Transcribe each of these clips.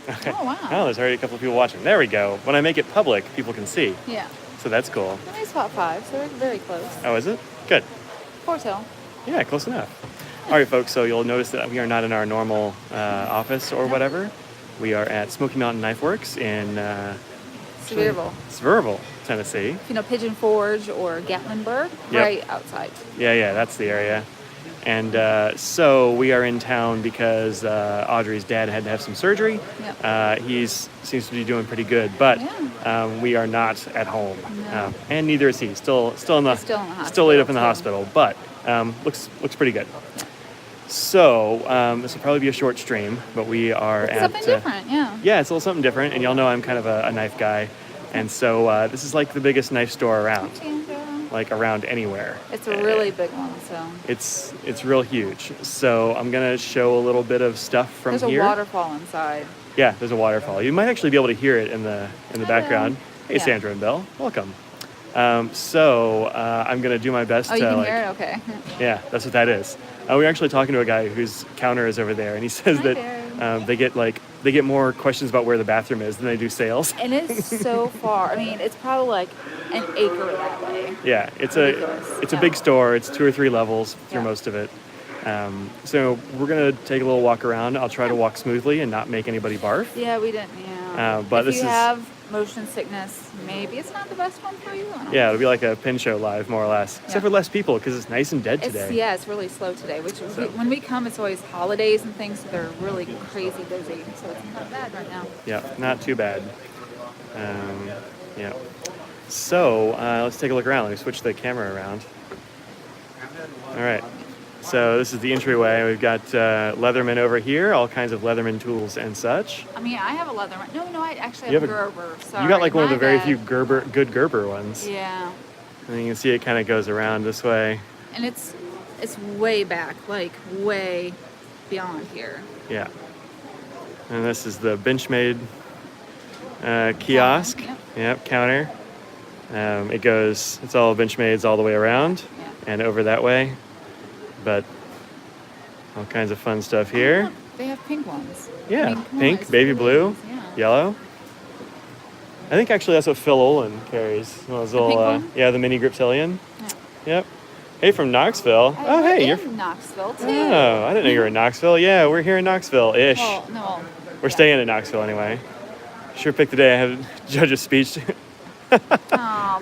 Okay. Oh, wow. Oh, there's already a couple of people watching. There we go. When I make it public, people can see. Yeah. So that's cool. It's spot 5, so we're very close. Oh, is it? Good. 4 Yeah, close enough. All right, folks, so you'll notice that we are not in our normal office or whatever. We are at Smoky Mountain Knife Works in Sevierville, Tennessee. You know, Pigeon Forge or Gatlinburg, Yep. right outside. Yeah, that's the area. And so we are in town because Audrey's dad had to have some surgery. Yep. He seems to be doing pretty good, but we are not at home, No. and neither is he. Still in the hospital, still laid up in the too. hospital, but looks pretty good. So this will probably be a short stream, but we are It's at something different, yeah. Yeah, it's a little something different, and y'all know I'm kind of a knife guy, and so this is like the biggest knife store around. Like around anywhere. It's a really big one, so. It's real huge. So I'm gonna show a little bit of stuff from There's here. a waterfall inside. Yeah, there's a waterfall. You might actually be able to hear it in the background. Hey, Yeah. Sandra and Belle, welcome. So I'm gonna do my best Oh, to you can like. hear it? Okay. Yeah, that's what that is. We're actually talking to a guy whose counter is over there, and he says Hi, that they get more questions about where the bathroom is than they do sales. And it's so far. I mean, it's probably like an acre that way. Yeah, it's Ridiculous. a big store. It's 2 or 3 levels through Yeah. most of it. So we're gonna take a little walk around. I'll try to walk smoothly and not make anybody barf. Yeah, we didn't. Yeah. But if this you is- have motion sickness, maybe it's not the best one for you. I don't Yeah, know. it'll be like a pin show live, more or less. Except for less people because it's nice and dead today. It's really slow today. When we come, it's always holidays and things, so they're really crazy busy. So it's not bad right now. Yeah, not too bad. Yeah. So let's take a look around. Let me switch the camera around. All right. So this is the entryway. We've got Leatherman over here, all kinds of Leatherman tools and such. I mean, I have a leather. No, I actually You have a have Gerber. Sorry, You got like one of my the very bad. few good Gerber ones. Yeah, And you can see it kind of goes around this way. and it's way back, like way beyond here. Yeah. And this is the Benchmade kiosk. Yep. Yep, counter. It's all Benchmades all the way around Yeah. and over that way. But all kinds of fun stuff here. Look, they have pink ones. Yeah, I mean, come on, pink, it's baby really blue, nice, yeah. yellow. I think actually that's what Phil Olin carries. One of those little, pink one? yeah, the mini Griptilian. Yeah. Hey, from Knoxville. I Hey, live you're. in Knoxville too. Oh, I didn't know you were in Knoxville. Yeah, we're here in Knoxville-ish. Well, no. We're staying in Knoxville anyway. Sure picked the day I have judge a speech. Well,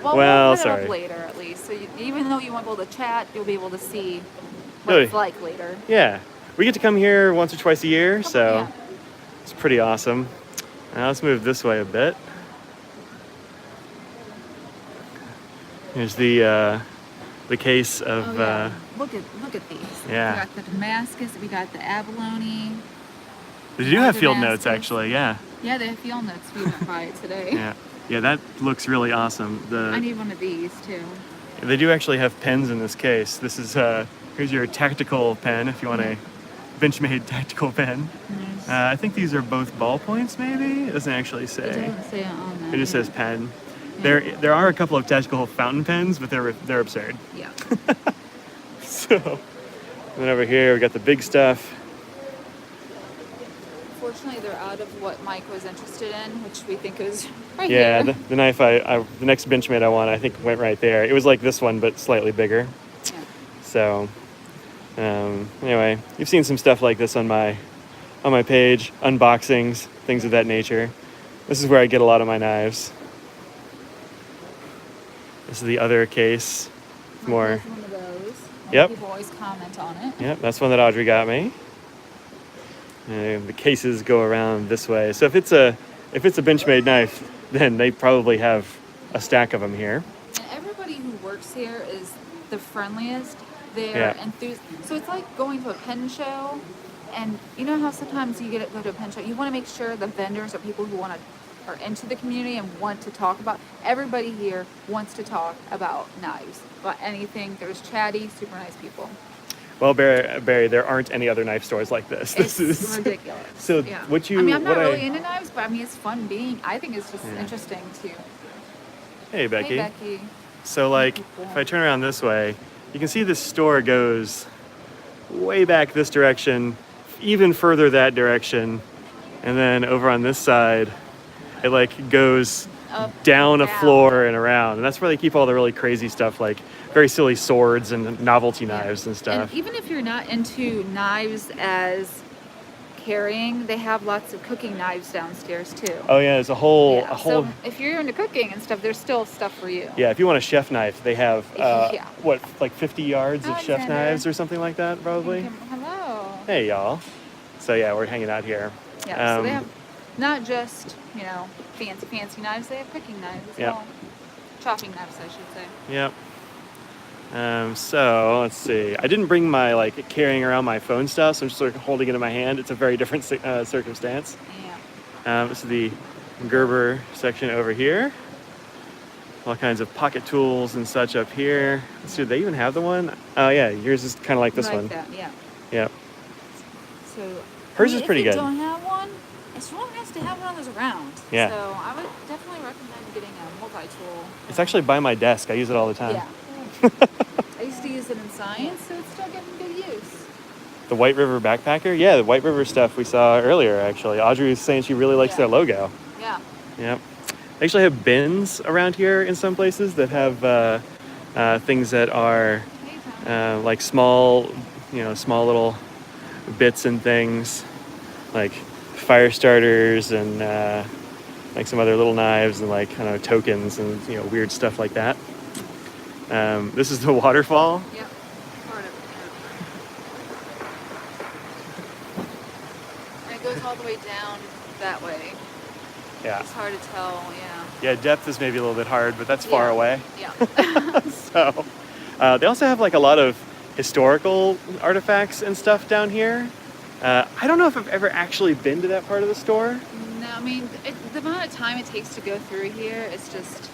Well, we'll put it sorry. up later at least. So even though you won't be able to chat, you'll be able to see what Really? it's like later. Yeah, we get to come here once or twice a year, so Yeah. it's pretty awesome. Now let's move this way a bit. Here's the case of Look at these. yeah. We got the Damascus. We got the abalone. they do have field Damascus. notes actually. Yeah, Yeah, they have field notes. We went by it today. yeah, that looks really awesome. I need one of these too. They do actually have pens in this case. This is here's your tactical pen if you want a Benchmade tactical pen. Nice. I think these are both ballpoints. Maybe it doesn't actually It say. doesn't say it on that. It just yeah. says pen. Yeah. There are a couple of tactical fountain pens, but they're absurd. Yeah. So, and then over here we got the big stuff. Fortunately, they're out of what Mike was interested in, which we think is right Yeah, here. the knife the next Benchmade I want, I think went right there. It was like this one, but slightly bigger. Yeah. So, anyway, you've seen some stuff like this on my page, unboxings, things of that nature. This is where I get a lot of my knives. This is the other case. More. Here's one of those. Yep. People always comment on it. Yep, that's one that Audrey got me. The cases go around this way. So if it's a Benchmade knife, then they probably have a stack of them here. And everybody who works here is the friendliest. They're Yeah. enthused. So it's like going to a pen show, and you know how sometimes you go to a pen show, you want to make sure the vendors are people who are into the community and want to talk about. Everybody here wants to talk about knives, about anything. There's chatty, super nice people. Well, Barry, there aren't any other knife stores like this. This It's is ridiculous. So yeah. what you? I mean, I'm not what really into knives, but I mean, it's fun being. I think it's just Yeah. interesting to. Hey, Becky. Hey, Becky. So like, if I turn around this way, you can see this store goes way back this direction, even further that direction, And then over on this side, it like goes Up, down a down. floor and around. And that's where they keep all the really crazy stuff, like very silly swords and novelty knives and stuff. And even if you're not into knives as carrying, they have lots of cooking knives downstairs too. Oh yeah, there's a whole. So if you're into cooking and stuff, there's still stuff for you. Yeah, if you want a chef knife, they have Yeah. what, like 50 yards of chef Alexander. knives or something like that, probably. Hello. Hey y'all. So yeah, we're hanging out here. Yeah, so they have not just, fancy knives, they have cooking knives as well. Chopping knives, I should say. Yep. So let's see. I didn't bring my carrying around my phone stuff, so I'm just sort of holding it in my hand. It's a very different circumstance. Yeah. This is the Gerber section over here. All kinds of pocket tools and such up here. Let's see, do they even have the one? Oh yeah, yours is kind of like this one. That, yeah. Yep. So hers is pretty if you good. don't have one, it's really nice to have one of those around. Yeah. So I would definitely recommend getting a multi-tool. It's actually by my desk. I use it all the time. Yeah. I used to use it in science, so it's still getting good use. The White River backpacker? Yeah, the White River stuff we saw earlier, actually. Audrey was saying she really likes their logo. Yeah. Yep. They actually have bins around here in some places that have things that are like small little bits and things, like fire starters and like some other little knives and like tokens and weird stuff like that. This is the Waterfall. Yep. Part of it. And it goes all the way down that way. Yeah. It's hard to tell, yeah. Yeah, depth is maybe a little bit hard, but that's far away. Yeah. So, they also have like a lot of historical artifacts and stuff down here. I don't know if I've ever actually been to that part of the store. No, I mean, the amount of time it takes to go through here, it's just...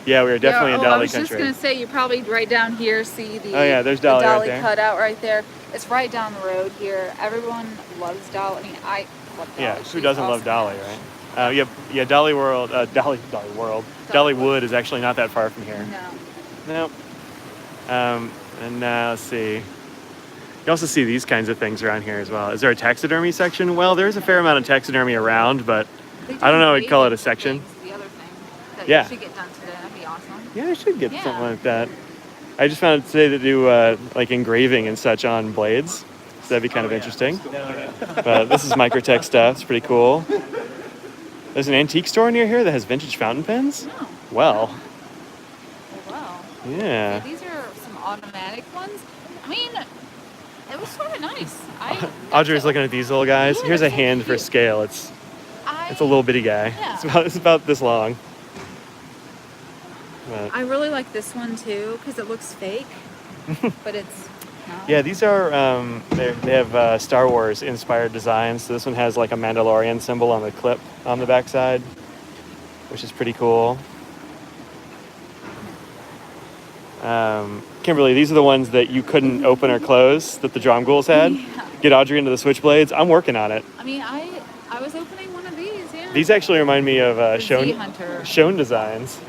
Yeah, we are definitely in Dolly I was country. just going to say, you probably right down here see the, there's Dolly the Dolly right there. cutout right there. It's right down the road here. Everyone loves Dolly. I mean, I love Dolly. Yeah, who She's doesn't love awesome. Dolly, right? Yeah, Dolly World, Dollywood is actually not that far from here. No. Nope. And let's see. You also see these kinds of things around here as well. Is there a taxidermy section? Well, there's a fair amount of taxidermy around, but I don't know. I'd call it a section. The other thing that Yeah. you should get done today. That'd be awesome. Yeah, I should get Yeah. something like that. I just found today to do like engraving and such on blades. So that'd be kind of interesting. But this is Microtech stuff. It's pretty cool. There's an antique store near here that has vintage fountain pens. Oh. Well. Oh, wow. Yeah. These are some automatic ones. I mean, it was sort of nice. Audrey's looking at these little guys. Yeah, Here's a they're so hand for cute. scale. It's a little bitty guy. Yeah. It's about this long. But, I really like this one too because it looks fake, but it's not. yeah, these are they have Star Wars inspired designs. So this one has like a Mandalorian symbol on the clip on the backside, which is pretty cool. Kimberly, these are the ones that you couldn't open or close that the Drum Ghouls had. Yeah. Get Audrey into the switchblades. I'm working on it. I mean, I was opening one of these. Yeah. These actually remind me of Z-Hunter. Schoen designs.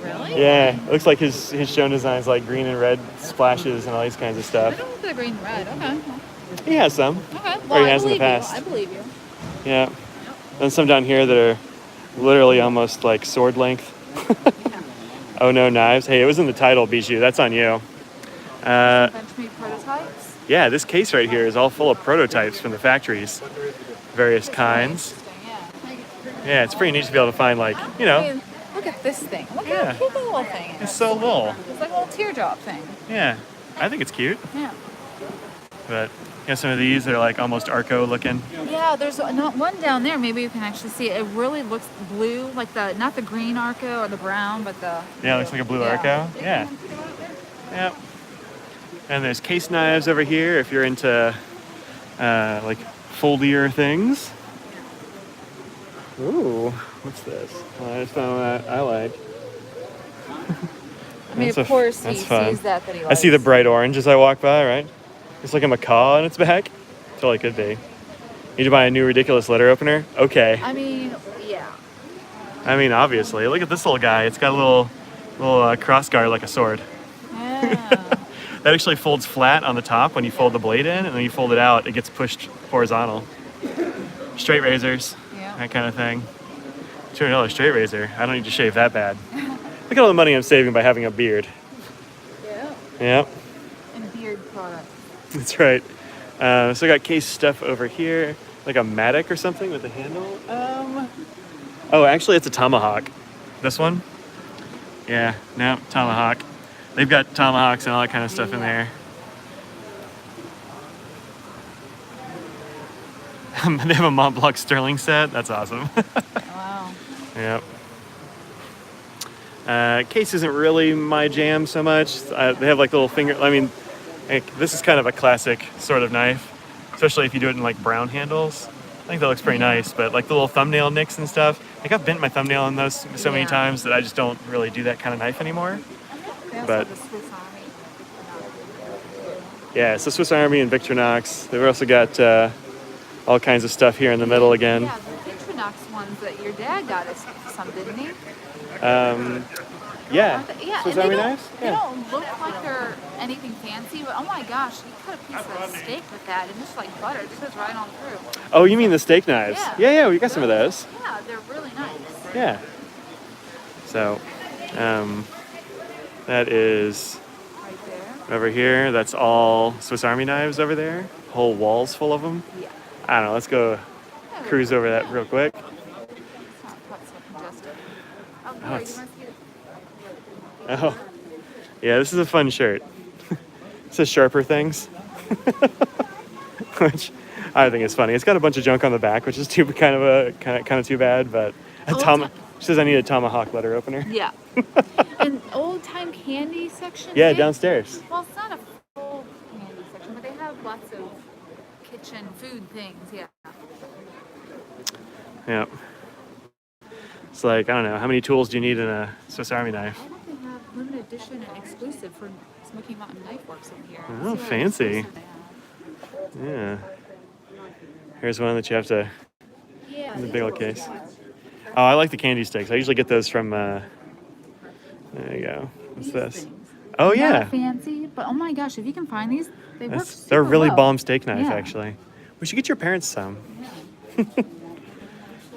Really? Yeah, it looks like his Schoen designs like green and red splashes and all these kinds of I stuff. don't look at the green and red. Okay. He has some. Okay. Or Well, he has in the believe past. you. I believe you. Yeah. And some down here that are literally almost like sword length. Yeah. Oh no, knives. Hey, it was in the title, Bijou. That's on you. Benchmade prototypes. Yeah, this case right here is all full of prototypes from the factories, various kinds. Interesting, Yeah, it's pretty neat to be able to find like, I mean, look at this thing. Look Yeah. how cute the little thing is. it's so little. It's like a little teardrop thing. Yeah, I think it's cute. Yeah. But some of these are like almost Arco looking. Yeah, there's not one down there. Maybe you can actually see it. It really looks blue, like not the green Arco or the brown, but the... Yeah, it looks like a blue Yeah. Arco. Yeah. Yep. And there's case knives over here if you're into like foldier things. Ooh, what's this? Well, I just found that I like. I mean, of course, he that's fun. sees that he I likes. see the bright orange as I walk by, right? It's like a macaw on its back. Totally could be. Need to buy a new ridiculous letter opener? Okay. I mean, yeah. I mean, obviously. Look at this little guy. It's got a little cross guard like a sword. Yeah. That actually folds flat on the top when you fold the blade in, and then you fold it out, it gets pushed horizontal. Straight razors. that kind of thing. $200 straight razor. I don't need to shave that bad. Look at all the money I'm saving by having a beard. Yeah. Yep, And beard products. that's right. So I got case stuff over here, like a Matic or something with a handle. Oh, actually, it's a Tomahawk. This one? Yeah, no, Tomahawk. They've got Tomahawks and all that kind of stuff in there. They have a Mont Blanc Sterling set. That's awesome. Wow. Yep. Case isn't really my jam so much. They have like little finger. I mean, like, this is kind of a classic sort of knife, especially if you do it in like brown handles. I think that looks pretty nice. But like the little thumbnail nicks and stuff, like I've bent my thumbnail on those so many times that I just don't really do that kind of knife anymore. But The Swiss Army. yeah, it's the Swiss Army and Victorinox. They've also got all kinds of stuff here in the middle again. Yeah, the Victorinox ones that your dad got us some, didn't he? Yeah. Yeah, Swiss and Army they knives? they Yeah. don't look like they're anything fancy, but oh my gosh, you cut a piece of steak with that and just like butter, it just goes right on through. Oh, you mean the steak knives? Yeah. We got some of those. Yeah, they're really nice. Yeah. So, that is Right there. over here. That's all Swiss Army knives over there. Whole walls full of them. Yeah. I don't know. Let's go cruise over that real quick. It's not quite so congested. Oh, Oh, Lord, it's- you must get it. Oh, yeah. This is a fun shirt. It says sharper things, which I think is funny. It's got a bunch of junk on the back, which is kind of too bad. But she says I need a Tomahawk letter opener. Yeah. An old time candy section. Yeah, They- downstairs. Well, it's not a full candy section, but they have lots of kitchen food things. Yeah. Yep. It's like, I don't know, how many tools do you need in a Swiss Army knife? I think they have limited edition and exclusive for Smoky Mountain Knife Works in here. Oh, See what fancy. exclusive they have. Yeah. Here's one that you have to, Yeah. in the big old case. Oh, I like the candy sticks. I usually get those from, there you go. What's These this? things. Oh, Not yeah. fancy, but oh my gosh, if you can find these, they work They're super really well. bomb steak knife, Yeah. actually. We should get your parents some.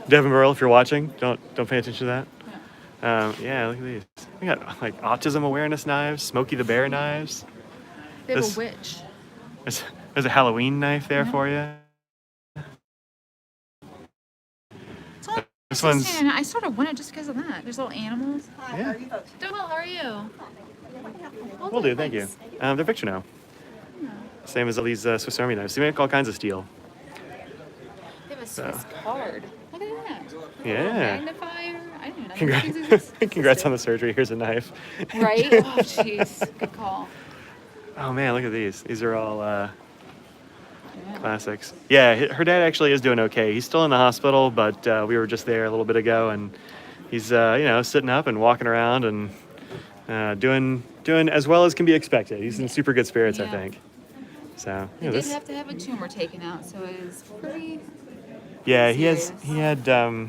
Devin Burrell, if you're watching, don't pay attention to that. Yeah, look at these. We got like autism awareness knives, Smoky the Bear knives. They have This- a witch. There's a Halloween knife there for you. It's only This one's, $16.99. I sort of want it just because of that. There's little animals. yeah, Doing well, how are you? will do, thank you. They're Victor now. Same as all these Swiss Army knives. They make all kinds of steel. They have a Swiss card. Look at that. Yeah. Magnifier. I didn't even know Congrats, these existed. congrats on the surgery. Here's a knife. Right? Oh, jeez. Good call. Oh man, look at these. These are all Yeah. classics. Yeah, her dad actually is doing okay. He's still in the hospital, but we were just there a little bit ago, and he's sitting up and walking around and doing as well as can be expected. He's in super good spirits, I Yeah. think. So He yeah, did this. have to have a tumor taken out, so it is pretty. Yeah, serious. he had to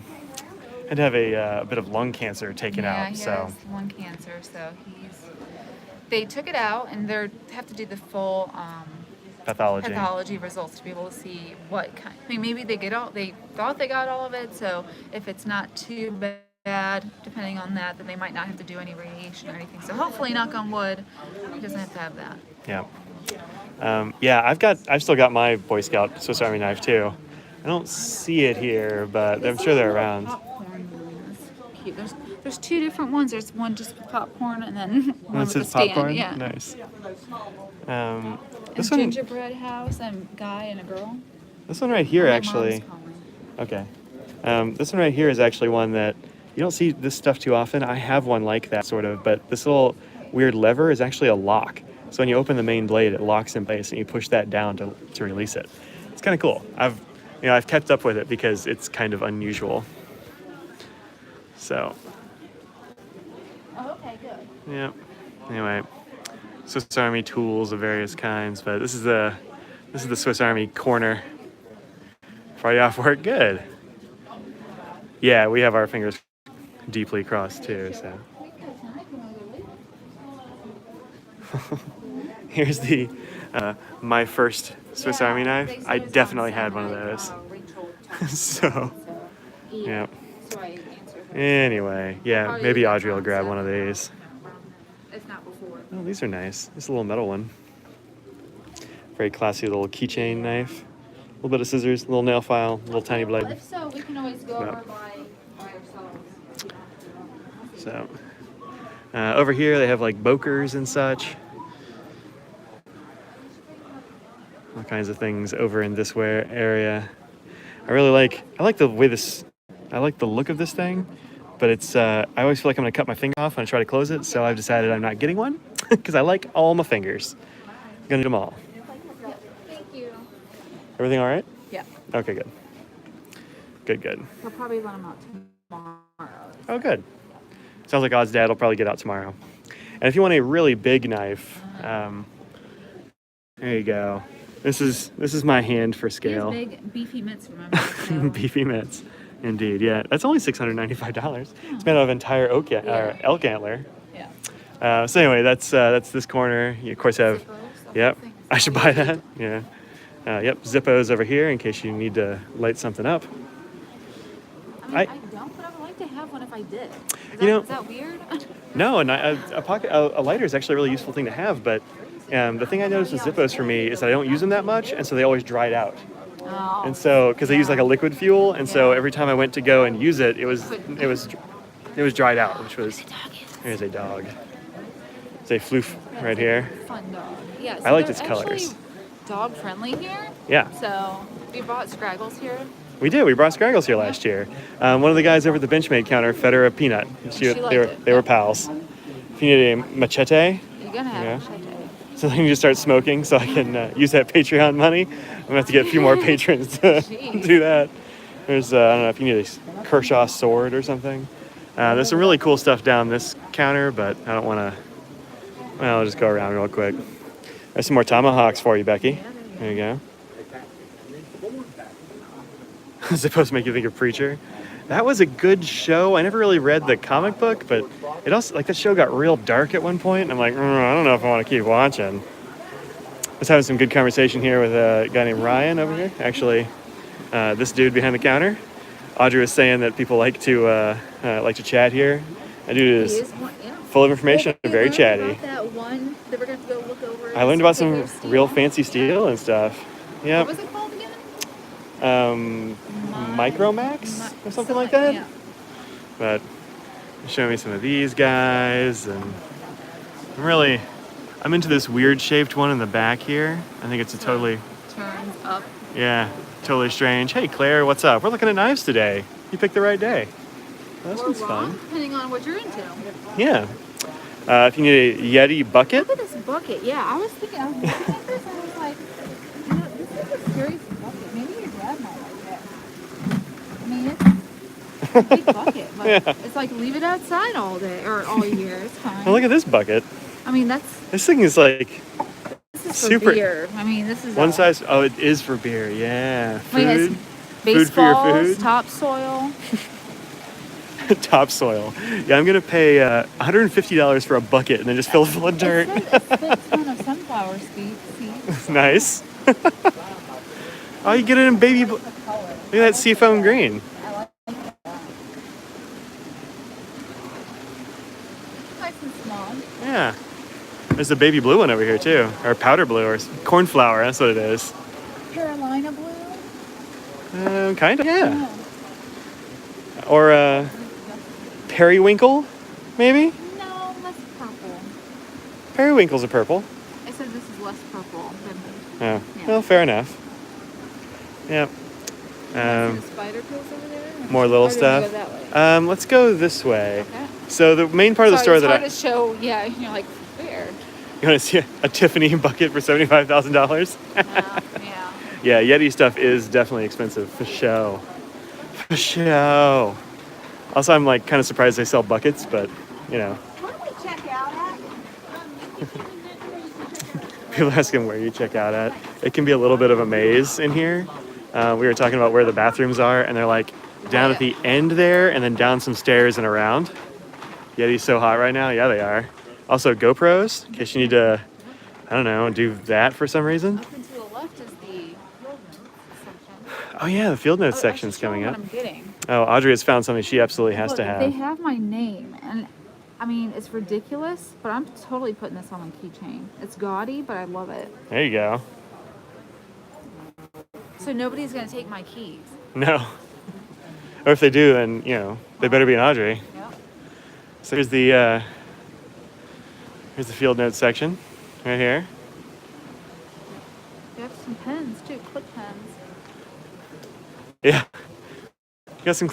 have a bit of lung cancer taken Yeah, out. he So has lung cancer, so they took it out, and they have to do the full pathology. results to be able to see what kind. I mean, maybe they thought they got all of it, so if it's not too bad, depending on that, then they might not have to do any radiation or anything. So hopefully, knock on wood, he doesn't have to have that. Yeah. I've still got my Boy Scout Swiss Army knife too. I don't see it here, but I'm sure they're around. Popcorn one. That's cute. There's two different ones. There's one just with popcorn, and then one That with the says stand. popcorn. Yeah. Nice. And This one, gingerbread house and guy and a girl. this one right here My actually. mom's calling. Okay. This one right here is actually one that you don't see this stuff too often. I have one like that sort of, but this little weird lever is actually a lock. So when you open the main blade, it locks in place, and you push that down to release it. It's kind of cool. I've kept up with it because it's kind of unusual. So Oh, okay, good. yeah. Anyway, Swiss Army tools of various kinds, but this is the Swiss Army corner. Friday off work, good. Yeah, we have our fingers deeply crossed too. So here's the my first Swiss Army knife. I definitely had one of those. So Yeah. So I answered her. Anyway, yeah, Probably maybe leave Audrey will around grab one 7, of these. if not before. Oh, these are nice. This is a little metal one. Very classy little keychain knife. A little bit of scissors, little nail file, little tiny blade. Well, if so, we can always go Yeah. over by ourselves. So, over here they have like bokers and such. All kinds of things over in this area. I like the way I like the look of this thing, but it's, I always feel like I'm gonna cut my finger off when I try to close it, so I've decided I'm not getting one, because I like all my fingers. I'm gonna do them all. Thank you. Everything all right? Yeah. Okay, good. Good. We'll probably let them out tomorrow. Oh, good. Sounds like Odd's dad will probably get out tomorrow. And if you want a really big knife, there you go. This is my hand for scale. He has big, beefy mitts, remember? So. Beefy mitts, indeed. Yeah, that's only $695. It's made out of entire elk antler. Yeah. So anyway, that's this corner. You of course have. Zippos, Yep, things. I should buy that. Yeah. Yep, Zippos over here in case you need to light something up. I don't, but I would like to have one if I did. Is that weird? No, and a lighter is actually a really useful thing to have, but the thing I noticed with Zippos for me is that I don't use them that much, and so they always dried out. Oh. And so, because they use like a liquid fuel, and so every time I went to go and use it, it was dried out, which was. Here's a dog. It's a floof right here. Fun dog. Yeah. So I liked they're its colors. actually dog friendly here. Yeah. So we bought Scraggles here. We did. We brought Scraggles here last year. One of the guys over at the Benchmade counter fed her a peanut. They were pals. If you need a machete, You're gonna have a machete. so I can just start smoking so I can use that Patreon money. I'm gonna have to get a few more patrons to do that. There's I don't know if you need a Kershaw sword or something. There's some really cool stuff down this counter, but I don't want to. Well, I'll just go around real quick. There's some more Tomahawks for you, Becky. There you go. It's supposed to make you think of Preacher. That was a good show. I never really read the comic book, but it also, like, that show got real dark at one point, and I'm like, I don't know if I want to keep watching. I was having some good conversation here with a guy named Ryan over here. Actually, this dude behind the counter. Audrey was saying that people like to chat here. That dude is full of information and very chatty. That one that we're going to go look over. I learned about some real fancy steel and stuff. Yep. What was it called again? Micromax or something like that. Yeah. But show me some of these guys, and I'm into this weird shaped one in the back here. I think it's a totally turns up. Yeah, totally strange. Hey Claire, what's up? We're looking at knives today. You picked the right day. Well, this one's fun. Depending on what you're into. Yeah. If you need a Yeti bucket. Look at this bucket. Yeah, I was looking at this and I was like, this is a serious bucket. Maybe your dad might like it. I mean, it's a big bucket, but it's like leave it outside all day or all year. It's fine. Well, look at this bucket. I mean, this thing is like this is super. For beer. I mean, this is one size. Oh, it is for beer. Yeah. Food. Food for your food. Topsoil. Topsoil. Yeah, I'm gonna pay $150 for a bucket and then just fill it full of dirt. It says a ton of sunflower seeds. Nice. Oh, you get it in baby. Look at that seafoam green. I like that. Nice and small. Yeah. There's a baby blue one over here too, or powder blue, or cornflower. That's what it is. Carolina blue. Kind of. Yeah. Or periwinkle, maybe. No, less purple. Periwinkles are purple. I said this is less purple than. Oh, yeah. Well, fair enough. Yep. Spider pills over there. More little stuff. Let's go this way. Okay. So the main part of the store that to show, yeah, you're like, where? You want to see a Tiffany bucket for $75,000? Yeah. Yeah, Yeti stuff is definitely expensive for show. For show. Also, I'm like kind of surprised they sell buckets, but you know. Where do we check out at? People asking where you check out at. It can be a little bit of a maze in here. We were talking about where the bathrooms are, and they're like down at the end there, and then down some stairs and around. Yeti's so hot right now. Yeah, they are. Also, GoPros, in case you need to, I don't know, do that for some reason. Up and to the left is the field notes section. Oh yeah, the field notes section's coming up. What I'm getting. Oh, Audrey has found something she absolutely has Look, to have. they have my name, and I mean, it's ridiculous, but I'm totally putting this on my keychain. It's gaudy, but I love it. There you go. So nobody's gonna take my keys. No. Or if they do, then, you know, they better be an Audrey. Yep. So here's the field notes section right here. You have some pens too, clip pens. Yeah. You got some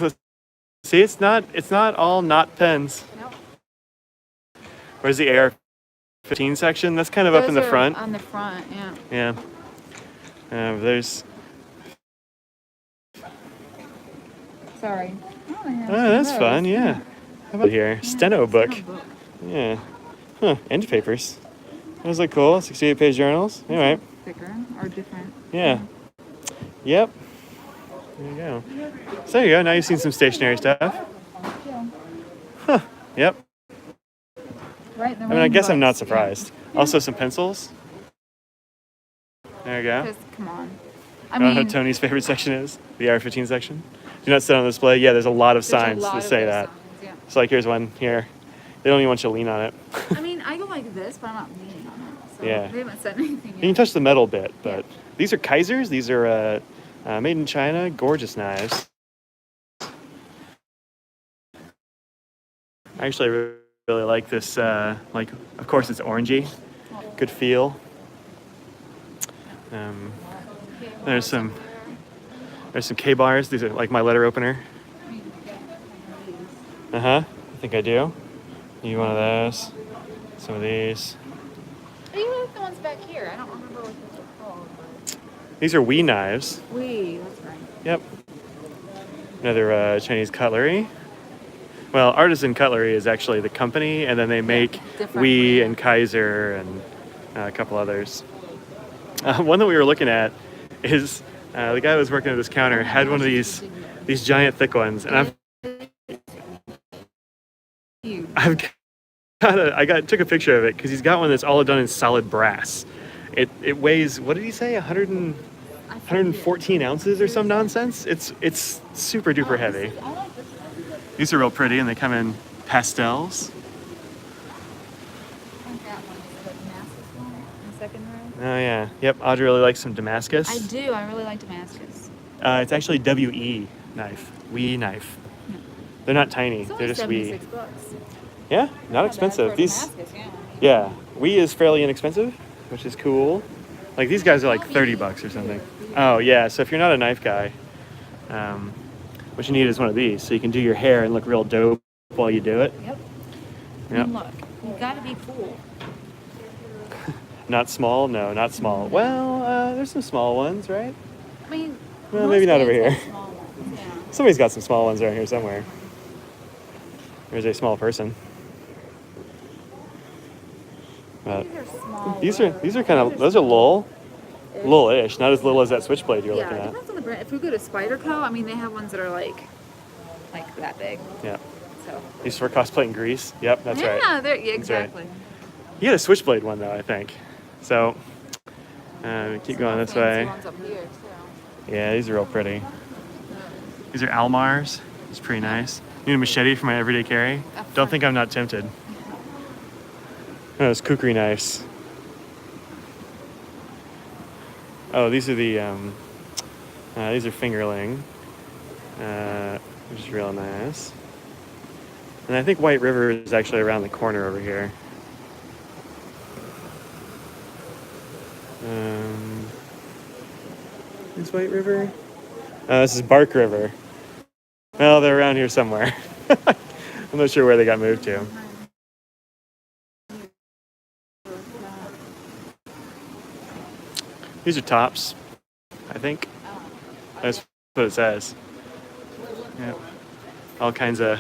See, it's not all not pens. Nope. Where's the AR-15 section? That's kind of up in the front. On the front, yeah. Yeah. There's. Sorry. Oh, that's fun. Yeah. How about here? Yeah, Steno book. book. Yeah. Huh. End papers. Those look cool. 68-page journals. All right. Thicker or different. Yeah. Yep. There you go. So there you go. Now you've seen some stationery stuff. Yeah. Huh. Yep. Right in the I mean, I guess I'm not books, surprised. Yeah. Also, some pencils. There you go. Just, come on. I don't know what Tony's favorite section is. The AR-15 section. Do not sit on display. Yeah, there's a lot of signs that say that. Signs, yeah. So like, here's one here. They don't even want you to lean on it. I mean, I go like this, but I'm not leaning on it. So Yeah. they haven't said anything yet. You can touch the metal bit, but Yeah. these are Kaisers. These are made in China. Gorgeous knives. I actually really like this. Like, of course, it's orangey. Good feel. There's some K-bars. These are like my letter opener. I think I do. Need one of those. Some of these. You have the ones back here. I don't remember what these are called. These are Wee knives. That's right. Yep. Another Chinese cutlery. Well, Artisan Cutlery is actually the company, and then they make different Wee brands. and Kaiser and a couple others. One that we were looking at is the guy who was working at this counter had one of these giant thick ones, and Huge. took a picture of it because he's got one that's all done in solid brass. It weighs, what did he say, 114 ounces or some nonsense. It's super duper heavy. I like this one. These are real pretty, and they come in pastels. I think that one is the Damascus one in the second row. Oh yeah, yep. Audrey really likes some Damascus. I do. I really like Damascus. It's actually WE knife, Wee knife. They're not tiny. It's They're only just Wee. $76. Yeah, not bad expensive. for These, Damascus, yeah. yeah, Wee is fairly inexpensive, which is cool. Like these guys are like Not $30 Wee. or something. Oh yeah, so if you're not a knife guy, what you need is one of these, so you can do your hair and look real dope while you do it. Yep. I Yep. mean, look, you gotta be cool. Not small? No, not small. Well, there's some small ones, right? I mean, Well, most maybe not over bands here. have small ones, yeah. Somebody's got some small ones around here somewhere. There's a small person. But These are small. these are kind of, those are Lul-ish, not as little as that switchblade you're Yeah, looking it at. depends on the brand. If we go to Spyderco, I mean, they have ones that are like that big. Yeah. So. These for cosplay in Greece. Yep, that's right. Yeah, That's right. exactly. He had a switchblade one though, I think. So keep going this way. Ones up here, too. Yeah, these are real pretty. These are Almars. It's pretty nice. Need a machete for my everyday carry? Don't think I'm not tempted. Oh, those kukri knives. Oh, these are these are fingerling, which is real nice. And I think White River is actually around the corner over here. Is White River? This is Bark River. Well, they're around here somewhere. I'm not sure where they got moved to. These are tops, I think. That's what it says. Yep. All kinds of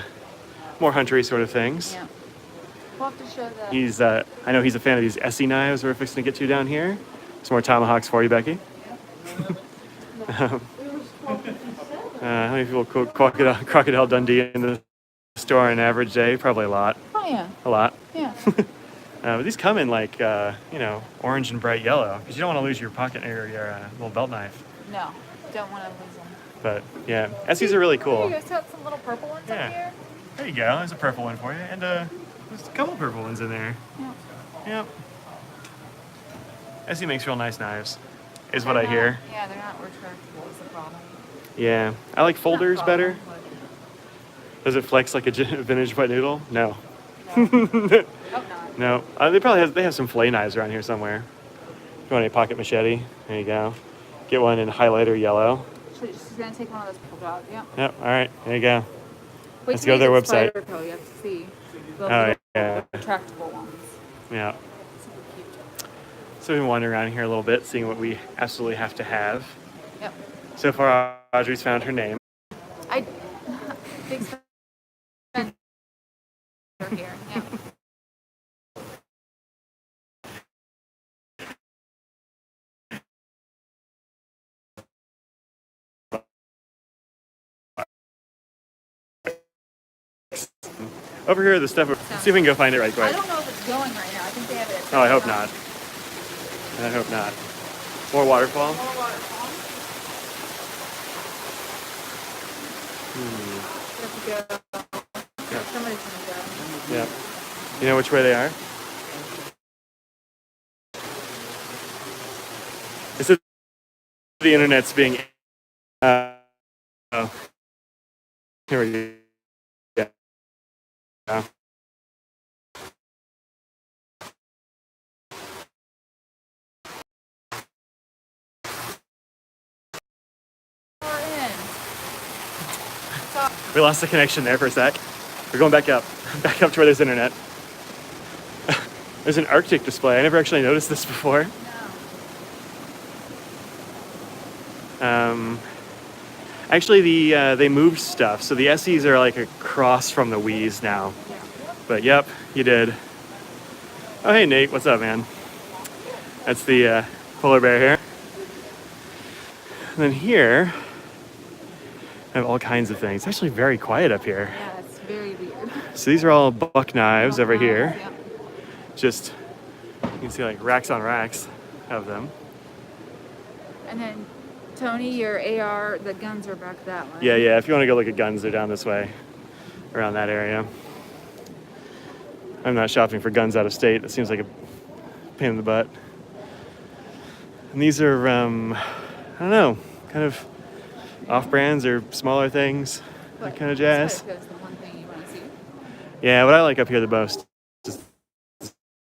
more huntery sort of things. Yeah. We'll have to show the. He's, I know he's a fan of these Essie knives we're fixing to get to down here. Some more Tomahawks for you, Becky. How many people quote Crocodile Dundee in the store on an average day? Probably a lot. Oh, yeah. A lot. Yeah. But these come in like, orange and bright yellow, because you don't want to lose your pocket or your little belt knife. No, don't want to lose them. But yeah, Essies are really There cool. you go. So it's some little purple ones Yeah. up here. There you go. There's a purple one for you, and there's a couple purple ones in there. Yeah. Yep. Essie makes real nice knives, is what I hear. Yeah, they're not retractable is the problem. Yeah, I like folders Not better. problem, Does it flex like a vintage wet noodle? No. but no. Hope not. No. They have some fillet knives around here somewhere. If you want a pocket machete, there you go. Get one in highlighter yellow. She's gonna take one of those purple jobs. Yep. Yep. All right. There you go. Wait Let's till go to you their get website. Spyderco, you have to see the Oh little yeah. retractable ones. Yeah. Super cute. So we've been wandering around here a little bit, seeing what we absolutely have to have. Yep. So far, Audrey's found her name. I big Spencer here. Yeah. Over here, the stuff. Let's see if we can go find it right I quick. don't know if it's going right now. I think they have it. Oh, I hope not. I hope not. More waterfall. More waterfall. You have to go. Yep. Somebody's gonna go. Yep. You know which way they are? It says the internet's being. Oh. Here we go. Yeah. We're in. We lost the connection there for a sec. We're going back up to where there's internet. There's an Arctic display. I never actually noticed this before. No. Actually, they moved stuff, so the Essies are like across from the Wii's now. Yeah. But yep, you did. Oh hey Nate, what's up, man? That's the polar bear here. And then here, I have all kinds of things. It's actually very quiet up here. Yeah, it's very weird. So these are all buck knives over here. Yep. Just, you can see like racks on racks of them. And then Tony, your AR, the guns are back that way. Yeah, if you want to go look at guns, they're down this way, around that area. I'm not shopping for guns out of state. That seems like a pain in the butt. And these are, I don't know, kind of off-brands or smaller things, that kind of jazz. That's the one thing you want to see. Yeah, what I like up here the most is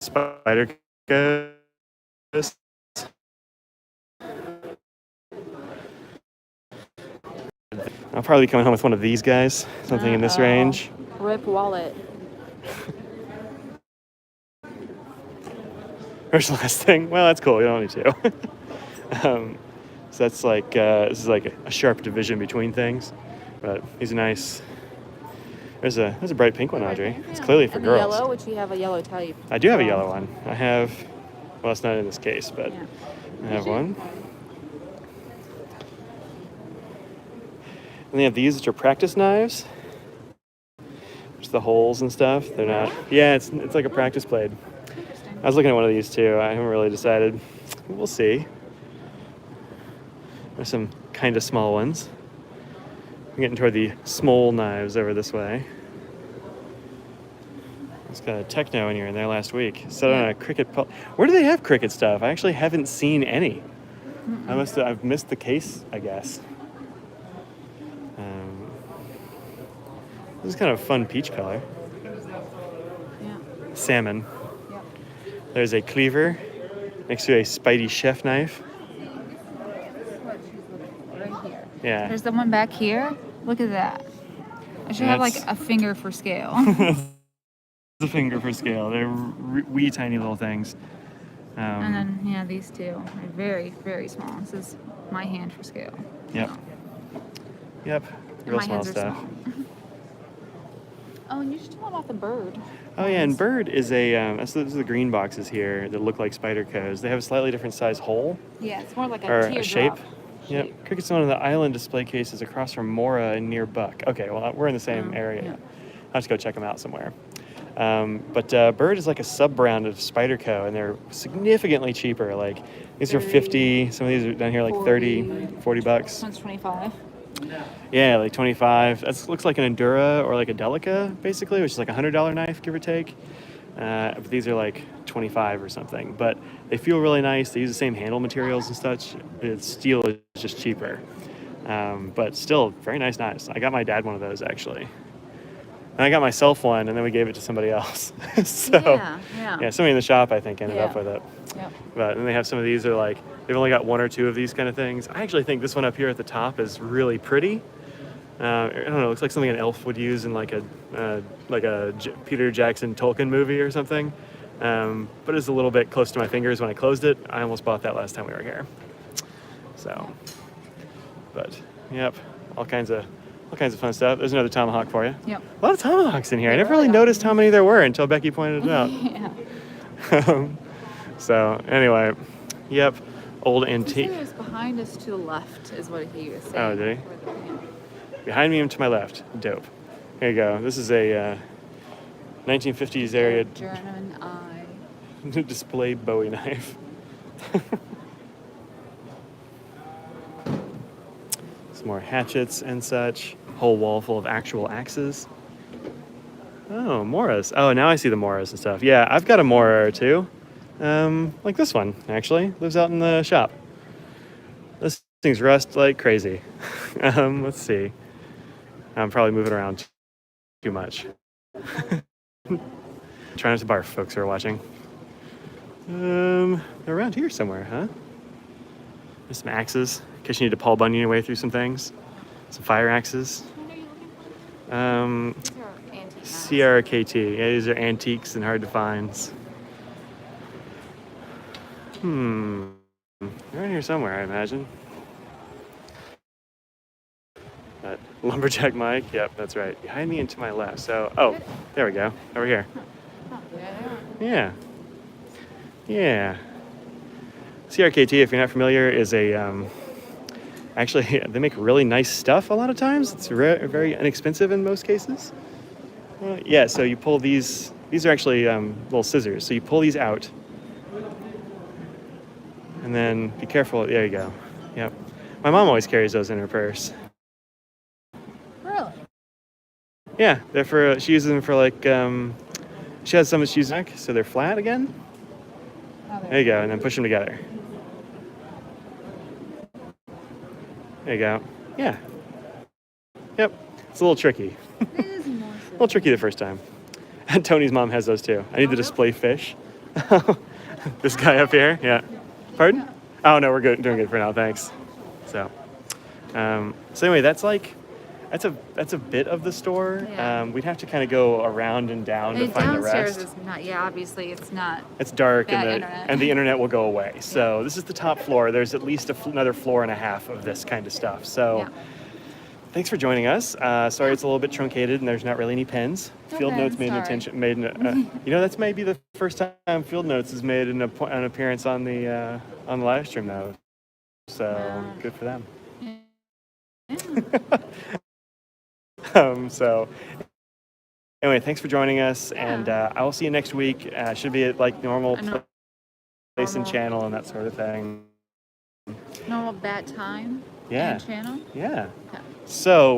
spider coast. I'll probably be coming home with one of these guys, something in this range. Rip wallet. Where's the last thing? Well, that's cool. You don't need to. So that's like this is like a sharp division between things, but these are nice. There's a bright pink one, Audrey. It's clearly for and girls. The yellow, which you have a yellow type. I do have a yellow one. I have. Well, it's not in this case, but Yeah. I have one. And they have these, which are practice knives. Just the holes and stuff. They're not. Yeah, it's like a practice blade. Interesting. I was looking at one of these too. I haven't really decided. We'll see. There's some kind of small ones. I'm getting toward the small knives over this way. It's got a techno in here in there last week. Set on a cricket. Where do they have cricket stuff? I actually haven't seen any. I've missed the case, I guess. This is kind of a fun peach color. Yeah. Salmon. Yep. There's a cleaver next to a Spidey chef knife. Right here. Yeah. There's the one back here. Look at that. I should have like That's- a finger for scale. The finger for scale. They're wee tiny little things. And then, yeah, these two are very, very small. This is my hand for scale. Yep. Yep. And Real my small hands stuff. are small. Oh, and you should tell about the bird. Oh yeah, and Bird is a. Those are the green boxes here that look like spider codes. They have a slightly different size hole Yeah, it's more like a or teardrop. a shape. Yep. Cricket's one of the island display cases across from Mora and near Buck. Okay, well we're in the same area. Yeah. I'll have to go check them out somewhere. But Bird is like a sub-brand of Spyderco, and they're significantly cheaper. Like these are 50. Some of these are down here like 30, 40 bucks. This one's 25. Yeah, like 25. That looks like an Endura or like a Delica, basically, which is like a $100 knife, give or take. But these are like 25 or something. But they feel really nice. They use the same handle materials and such. The steel is just cheaper. But still, very nice knives. I got my dad one of those, actually. And I got myself one, and then we gave it to somebody else. So, Yeah. somebody in the shop, I think, ended up Yeah. with it. Yep. But then they have some of these are like, they've only got one or two of these kind of things. I actually think this one up here at the top is really pretty. I don't know, it looks like something an elf would use in like a Peter Jackson Tolkien movie or something. But it's a little bit close to my fingers when I closed it. I almost bought that last time we were here. So, but yep, all kinds of fun stuff. There's another Tomahawk for you. Yep. A lot of Tomahawks in here. I never really really are. noticed how many there were until Becky pointed it out. Yeah. So anyway, yep, old He antique. said it was behind us to the left, is what he was saying. Oh, did he? Behind me and to my left. Dope. Here you go. This is a 1950s area German eye. display Bowie knife. Some more hatchets and such. Whole wall full of actual axes. Oh, Moras. Oh, now I see the Moras and stuff. Yeah, I've got a Mora or two. Like this one, actually. Lives out in the shop. This thing's rust like crazy. Let's see. I'm probably moving around too much. Try not to barf, folks who are watching. They're around here somewhere, huh? There's some axes, in case you need to Paul Bunyan your way through some things. Some fire axes. What are you looking for? Um, These are antique knives. CRKT. Yeah, these are antiques and hard to find. They're in here somewhere, I imagine. That lumberjack Mike. Yep, that's right. Behind me and to my left. So, oh, there we go. Over here. Oh, yeah, Yeah. Yeah. CRKT, if you're not familiar, is a actually they make really nice stuff a lot of times. It's very inexpensive in most cases. Yeah, so you pull these. These are actually little scissors. So you pull these out, and then be careful. There you go. Yep. My mom always carries those in her purse. Really? Yeah, they're for. She uses them for like. She has some that she uses neck, so they're flat again. Oh, There you go, and then push them together. There you go. Yeah. Yep. It's a little tricky. It is more A little tricky the first time. And Tony's mom has those too. I need to display fish. This guy up here. Yeah. Pardon? Oh no, we're good. Doing good for now. Thanks. So anyway, that's a bit of the store. Yeah. We'd have to kind of go around and down to find the downstairs rest. is not. Yeah, obviously it's not. It's dark Bad and the internet. and the internet will go away. So this is the top floor. There's at least another floor and a half of this kind of stuff. So Yeah. thanks for joining us. Sorry it's a little bit truncated and there's not really any pens. No Field Notes pens, made sorry. that's maybe the first time Field Notes has made an appearance on the live stream though. So Wow. good for them. Yeah. So anyway, thanks for joining us, and I will see you next week. Should be at like normal place and channel and that sort of thing. Normal bat time. Yeah. And channel. Yeah. Okay. So